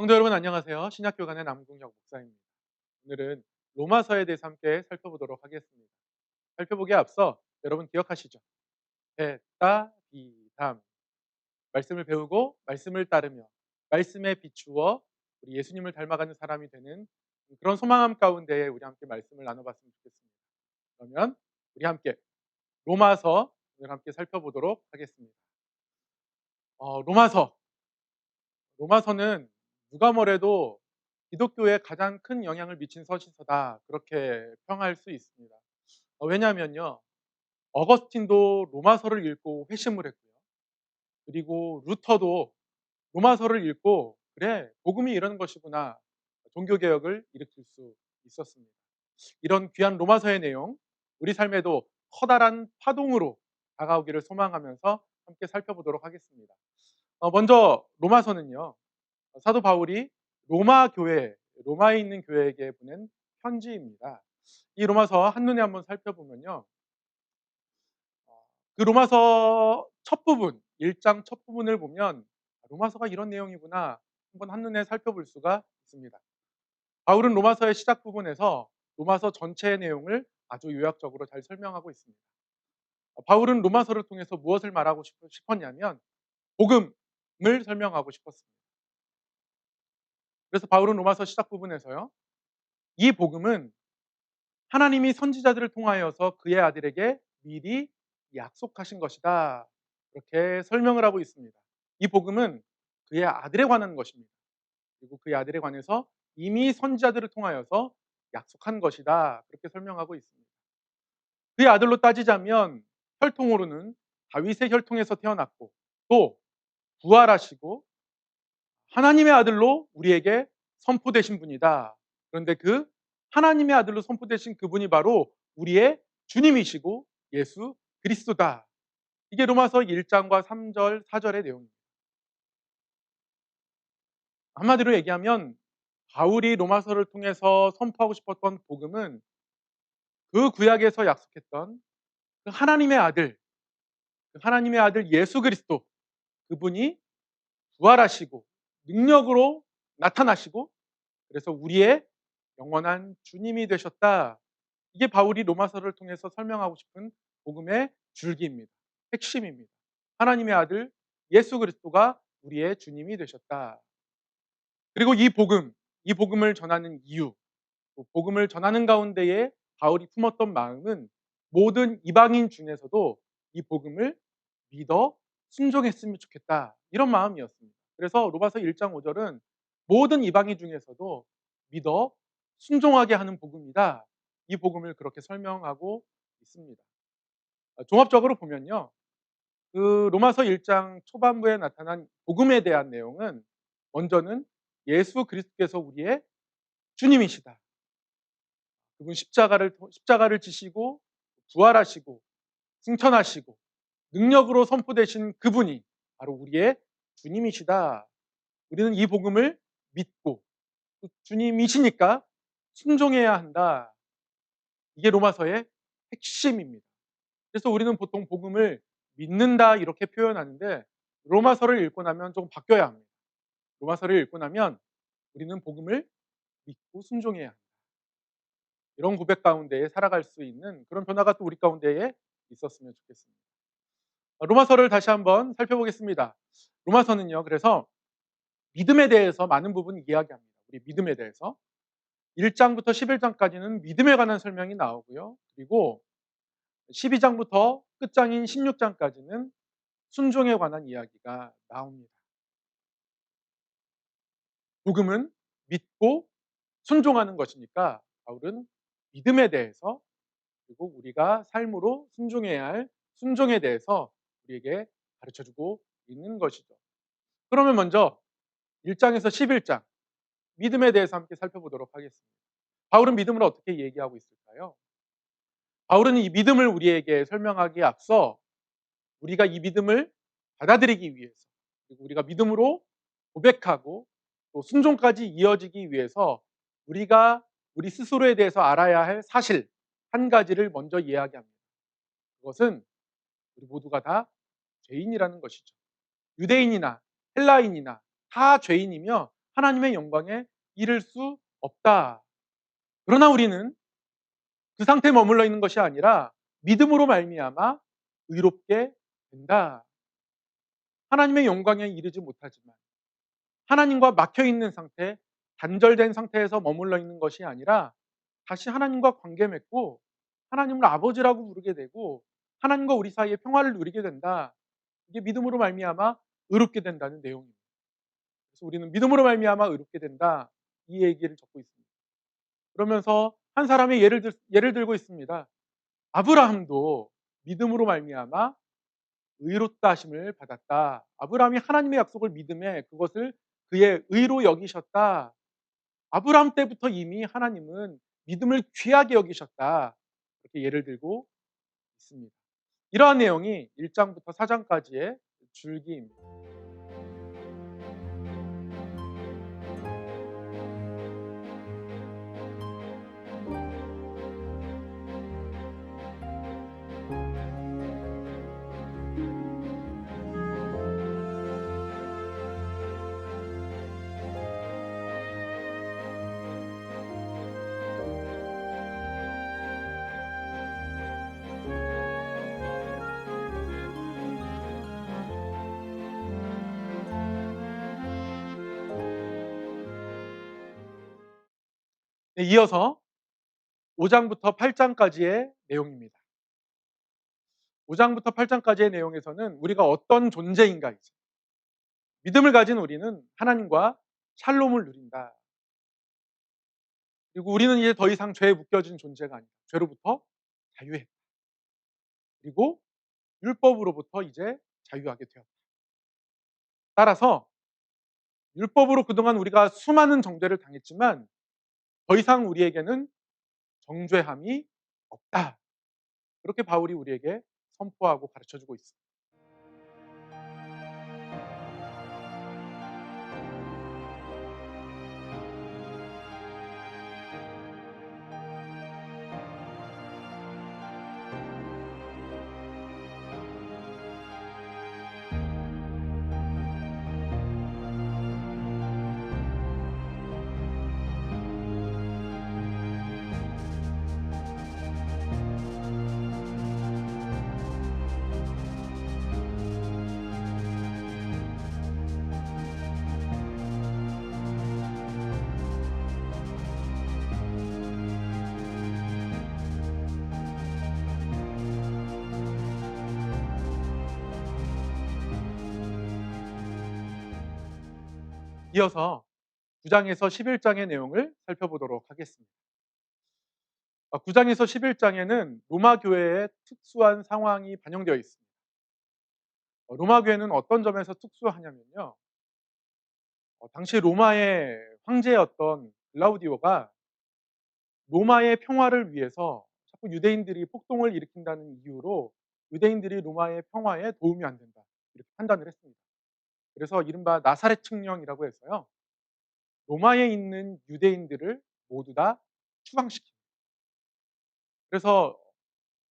성도 여러분 안녕하세요. 신약교관의 남궁혁 목사입니다. 오늘은 로마서에 대해서 함께 살펴보도록 하겠습니다. 살펴보기에 앞서 여러분 기억하시죠? 배따 비담 말씀을 배우고 말씀을 따르며 말씀에 비추어 우리 예수님을 닮아가는 사람이 되는 그런 소망함 가운데 우리 함께 말씀을 나눠봤으면 좋겠습니다. 그러면 우리 함께 로마서 오늘 함께 살펴보도록 하겠습니다. 로마서는 누가 뭐래도 기독교에 가장 큰 영향을 미친 서신서다, 그렇게 평할 수 있습니다. 왜냐하면요, 어거스틴도 로마서를 읽고 회심을 했고요. 그리고 루터도 로마서를 읽고 그래, 복음이 이런 것이구나, 종교개혁을 일으킬 수 있었습니다. 이런 귀한 로마서의 내용, 우리 삶에도 커다란 파동으로 다가오기를 소망하면서 함께 살펴보도록 하겠습니다. 먼저 로마서는요, 사도 바울이 로마에 있는 교회에게 보낸 편지입니다. 이 로마서 한눈에 한번 살펴보면요, 그 로마서 첫 부분, 1장 첫 부분을 보면 로마서가 이런 내용이구나 한번 한눈에 살펴볼 수가 있습니다. 바울은 로마서의 시작 부분에서 로마서 전체의 내용을 아주 요약적으로 잘 설명하고 있습니다. 바울은 로마서를 통해서 무엇을 말하고 싶었냐면 복음을 설명하고 싶었습니다. 그래서 바울은 로마서 시작 부분에서요, 이 복음은 하나님이 선지자들을 통하여서 그의 아들에게 미리 약속하신 것이다, 이렇게 설명을 하고 있습니다. 이 복음은 그의 아들에 관한 것입니다. 그리고 그의 아들에 관해서 이미 선지자들을 통하여서 약속한 것이다, 그렇게 설명하고 있습니다. 그의 아들로 따지자면 혈통으로는 다윗의 혈통에서 태어났고 또 부활하시고 하나님의 아들로 우리에게 선포되신 분이다. 그런데 그 하나님의 아들로 선포되신 그분이 바로 우리의 주님이시고 예수 그리스도다. 이게 로마서 1장과 3절, 4절의 내용입니다. 한마디로 얘기하면 바울이 로마서를 통해서 선포하고 싶었던 복음은 그 구약에서 약속했던 그 하나님의 아들 예수 그리스도, 그분이 부활하시고 능력으로 나타나시고 그래서 우리의 영원한 주님이 되셨다. 이게 바울이 로마서를 통해서 설명하고 싶은 복음의 줄기입니다. 핵심입니다. 하나님의 아들 예수 그리스도가 우리의 주님이 되셨다. 그리고 이 복음을 전하는 이유, 또 복음을 전하는 가운데에 바울이 품었던 마음은 모든 이방인 중에서도 이 복음을 믿어 순종했으면 좋겠다, 이런 마음이었습니다. 그래서 로마서 1장 5절은 모든 이방인 중에서도 믿어 순종하게 하는 복음이다, 이 복음을 그렇게 설명하고 있습니다. 종합적으로 보면요, 그 로마서 1장 초반부에 나타난 복음에 대한 내용은 먼저는 예수 그리스도께서 우리의 주님이시다. 그분 십자가를 지시고 부활하시고 승천하시고 능력으로 선포되신 그분이 바로 우리의 주님이시다. 우리는 이 복음을 믿고 또 주님이시니까 순종해야 한다. 이게 로마서의 핵심입니다. 그래서 우리는 보통 복음을 믿는다 이렇게 표현하는데 로마서를 읽고 나면 조금 바뀌어야 합니다. 로마서를 읽고 나면 우리는 복음을 믿고 순종해야 합니다. 이런 고백 가운데에 살아갈 수 있는 그런 변화가 또 우리 가운데에 있었으면 좋겠습니다. 로마서를 다시 한번 살펴보겠습니다. 로마서는요, 그래서 믿음에 대해서 많은 부분 이야기합니다. 우리 믿음에 대해서 1장부터 11장까지는 믿음에 관한 설명이 나오고요. 그리고 12장부터 끝장인 16장까지는 순종에 관한 이야기가 나옵니다. 복음은 믿고 순종하는 것이니까 바울은 믿음에 대해서, 그리고 우리가 삶으로 순종해야 할 순종에 대해서 우리에게 가르쳐주고 있는 것이죠. 그러면 먼저 1장에서 11장 믿음에 대해서 함께 살펴보도록 하겠습니다. 바울은 믿음을 어떻게 얘기하고 있을까요? 바울은 이 믿음을 우리에게 설명하기에 앞서 우리가 이 믿음을 받아들이기 위해서, 그리고 우리가 믿음으로 고백하고 또 순종까지 이어지기 위해서 우리가 우리 스스로에 대해서 알아야 할 사실 한 가지를 먼저 이야기합니다. 그것은 우리 모두가 다 죄인이라는 것이죠. 유대인이나 헬라인이나 다 죄인이며 하나님의 영광에 이를 수 없다. 그러나 우리는 그 상태에 머물러 있는 것이 아니라 믿음으로 말미암아 의롭게 된다. 하나님의 영광에 이르지 못하지만 하나님과 막혀 있는 상태, 단절된 상태에서 머물러 있는 것이 아니라 다시 하나님과 관계 맺고 하나님을 아버지라고 부르게 되고 하나님과 우리 사이에 평화를 누리게 된다. 이게 믿음으로 말미암아 의롭게 된다는 내용입니다. 그래서 우리는 믿음으로 말미암아 의롭게 된다. 이 얘기를 적고 있습니다. 그러면서 한 사람의 예를 들고 있습니다. 아브라함도 믿음으로 말미암아 의롭다 하심을 받았다. 아브라함이 하나님의 약속을 믿음에 그것을 그의 의로 여기셨다. 아브라함 때부터 이미 하나님은 믿음을 귀하게 여기셨다. 이렇게 예를 들고 있습니다. 이러한 내용이 1장부터 4장까지의 줄기입니다. 네, 이어서 5장부터 8장까지의 내용입니다. 5장부터 8장까지의 내용에서는 우리가 어떤 존재인가, 이제 믿음을 가진 우리는 하나님과 샬롬을 누린다. 그리고 우리는 이제 더 이상 죄에 묶여진 존재가 아니다. 죄로부터 자유했다. 그리고 율법으로부터 이제 자유하게 되었다. 따라서 율법으로 그동안 우리가 수많은 정죄를 당했지만 더 이상 우리에게는 정죄함이 없다. 그렇게 바울이 우리에게 선포하고 가르쳐주고 있습니다. 이어서 9장에서 11장의 내용을 살펴보도록 하겠습니다. 9장에서 11장에는 로마 교회의 특수한 상황이 반영되어 있습니다. 로마 교회는 어떤 점에서 특수하냐면요. 당시 로마의 황제였던 글라우디오가 로마의 평화를 위해서 자꾸 유대인들이 폭동을 일으킨다는 이유로 유대인들이 로마의 평화에 도움이 안 된다. 이렇게 판단을 했습니다. 그래서 이른바 나사렛 칙령이라고 해서요. 로마에 있는 유대인들을 모두 다 추방시킵니다. 그래서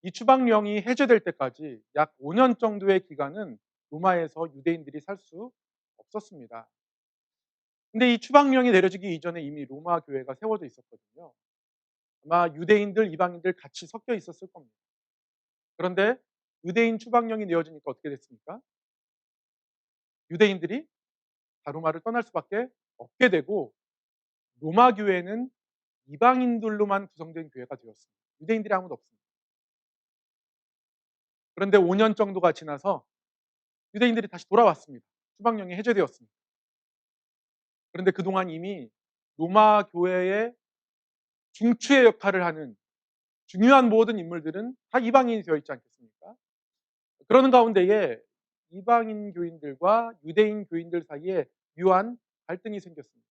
이 추방령이 해제될 때까지 약 5년 정도의 기간은 로마에서 유대인들이 살 수 없었습니다. 근데 이 추방령이 내려지기 이전에 이미 로마 교회가 세워져 있었거든요. 아마 유대인들, 이방인들 같이 섞여 있었을 겁니다. 그런데 유대인 추방령이 내어지니까 어떻게 됐습니까? 유대인들이 다 로마를 떠날 수밖에 없게 되고 로마 교회는 이방인들로만 구성된 교회가 되었습니다. 유대인들이 아무도 없습니다. 그런데 5년 정도가 지나서 유대인들이 다시 돌아왔습니다. 추방령이 해제되었습니다. 그런데 그동안 이미 로마 교회의 중추의 역할을 하는 중요한 모든 인물들은 다 이방인이 되어 있지 않겠습니까? 그러는 가운데에 이방인 교인들과 유대인 교인들 사이에 묘한 갈등이 생겼습니다.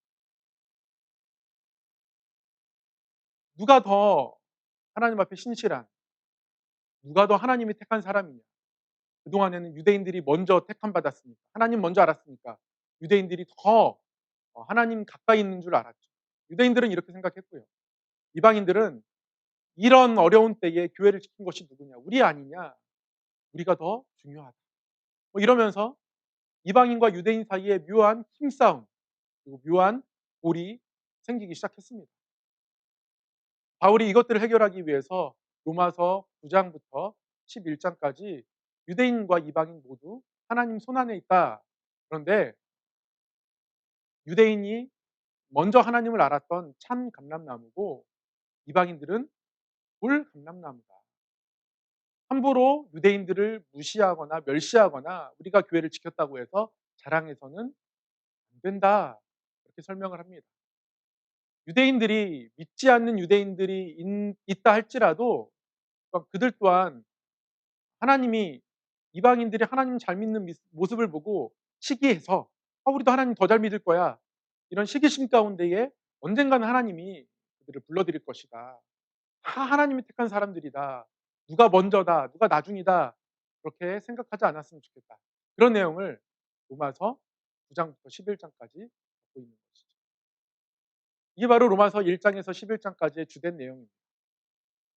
누가 더 하나님 앞에 신실한, 누가 더 하나님이 택한 사람이냐. 그동안에는 유대인들이 먼저 택함 받았으니까, 하나님 먼저 알았으니까 유대인들이 더 하나님 가까이 있는 줄 알았죠. 유대인들은 이렇게 생각했고요. 이방인들은 이런 어려운 때에 교회를 지킨 것이 누구냐? 우리 아니냐? 우리가 더 중요하다. 이러면서 이방인과 유대인 사이에 묘한 힘싸움, 그리고 묘한 골이 생기기 시작했습니다. 바울이 이것들을 해결하기 위해서 로마서 9장부터 11장까지 유대인과 이방인 모두 하나님 손안에 있다. 그런데 유대인이 먼저 하나님을 알았던 참 감람나무고 이방인들은 볼 감람나무다. 함부로 유대인들을 무시하거나 멸시하거나 우리가 교회를 지켰다고 해서 자랑해서는 안 된다. 이렇게 설명을 합니다. 유대인들이 믿지 않는 유대인들이 있다 할지라도 그들 또한 하나님이 이방인들이 하나님 잘 믿는 모습을 보고 시기해서 우리도 하나님 더 잘 믿을 거야. 이런 시기심 가운데에 언젠가는 하나님이 그들을 불러들일 것이다. 다 하나님이 택한 사람들이다. 누가 먼저다. 누가 나중이다. 그렇게 생각하지 않았으면 좋겠다. 그런 내용을 로마서 9장부터 11장까지 갖고 있는 것이죠. 이게 바로 로마서 1장에서 11장까지의 주된 내용입니다.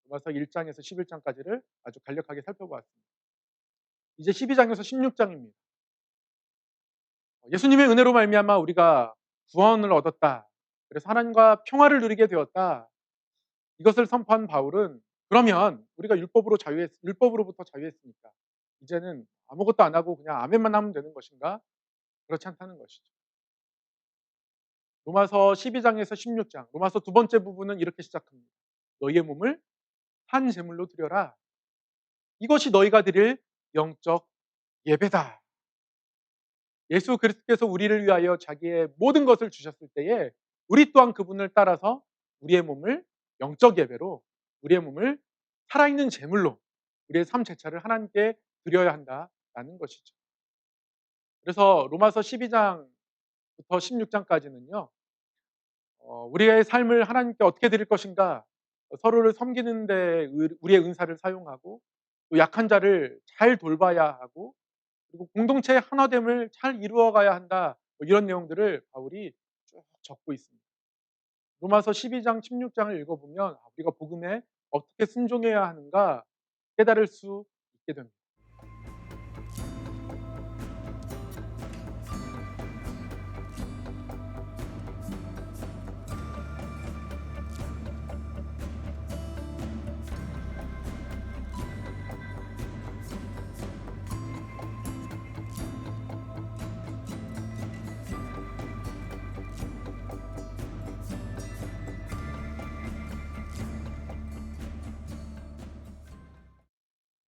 로마서 1장에서 11장까지를 아주 간략하게 살펴보았습니다. 이제 12장에서 16장입니다. 예수님의 은혜로 말미암아 우리가 구원을 얻었다. 그래서 하나님과 평화를 누리게 되었다. 이것을 선포한 바울은 그러면 우리가 율법으로부터 자유했으니까 이제는 아무것도 안 하고 그냥 아멘만 하면 되는 것인가? 그렇지 않다는 것이죠. 로마서 12장에서 16장, 로마서 두 번째 부분은 이렇게 시작합니다. 너희의 몸을 한 제물로 드려라. 이것이 너희가 드릴 영적 예배다. 예수 그리스도께서 우리를 위하여 자기의 모든 것을 주셨을 때에 우리 또한 그분을 따라서 우리의 몸을 영적 예배로, 우리의 몸을 살아있는 제물로 우리의 삶 자체를 하나님께 드려야 한다라는 것이죠. 그래서 로마서 12장부터 16장까지는요. 우리의 삶을 하나님께 어떻게 드릴 것인가, 서로를 섬기는 데 우리의 은사를 사용하고 또 약한 자를 잘 돌봐야 하고 그리고 공동체의 하나됨을 잘 이루어가야 한다. 이런 내용들을 바울이 쭉 적고 있습니다. 로마서 12장, 16장을 읽어보면 우리가 복음에 어떻게 순종해야 하는가 깨달을 수 있게 됩니다.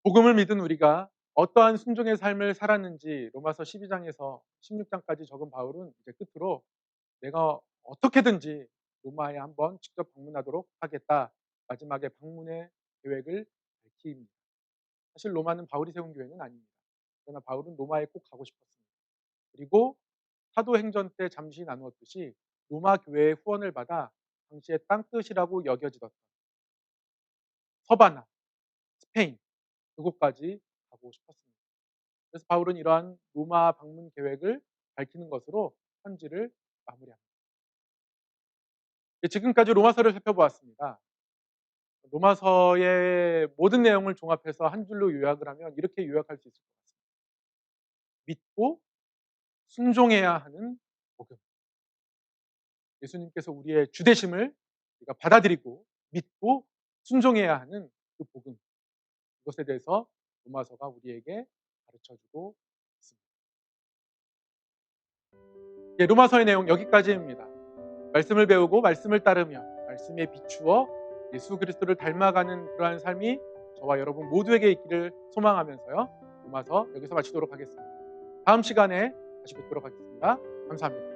복음을 믿은 우리가 어떠한 순종의 삶을 살았는지 로마서 12장에서 16장까지 적은 바울은 이제 끝으로 내가 어떻게든지 로마에 한번 직접 방문하도록 하겠다. 마지막에 방문의 계획을 밝힙니다. 사실 로마는 바울이 세운 교회는 아닙니다. 그러나 바울은 로마에 꼭 가고 싶었습니다. 그리고 사도행전 때 잠시 나누었듯이 로마 교회의 후원을 받아 당시의 땅끝이라고 여겨지던 서바나, 스페인 그곳까지 가고 싶었습니다. 그래서 바울은 이러한 로마 방문 계획을 밝히는 것으로 편지를 마무리합니다. 지금까지 로마서를 살펴보았습니다. 로마서의 모든 내용을 종합해서 한 줄로 요약을 하면 이렇게 요약할 수 있을 것 같습니다. 믿고 순종해야 하는 복음. 예수님께서 우리의 주되심을 우리가 받아들이고 믿고 순종해야 하는 그 복음. 이것에 대해서 로마서가 우리에게 가르쳐주고 있습니다. 로마서의 내용 여기까지입니다. 말씀을 배우고 말씀을 따르며 말씀에 비추어 예수 그리스도를 닮아가는 그러한 삶이 저와 여러분 모두에게 있기를 소망하면서요. 로마서 여기서 마치도록 하겠습니다. 다음 시간에 다시 뵙도록 하겠습니다. 감사합니다.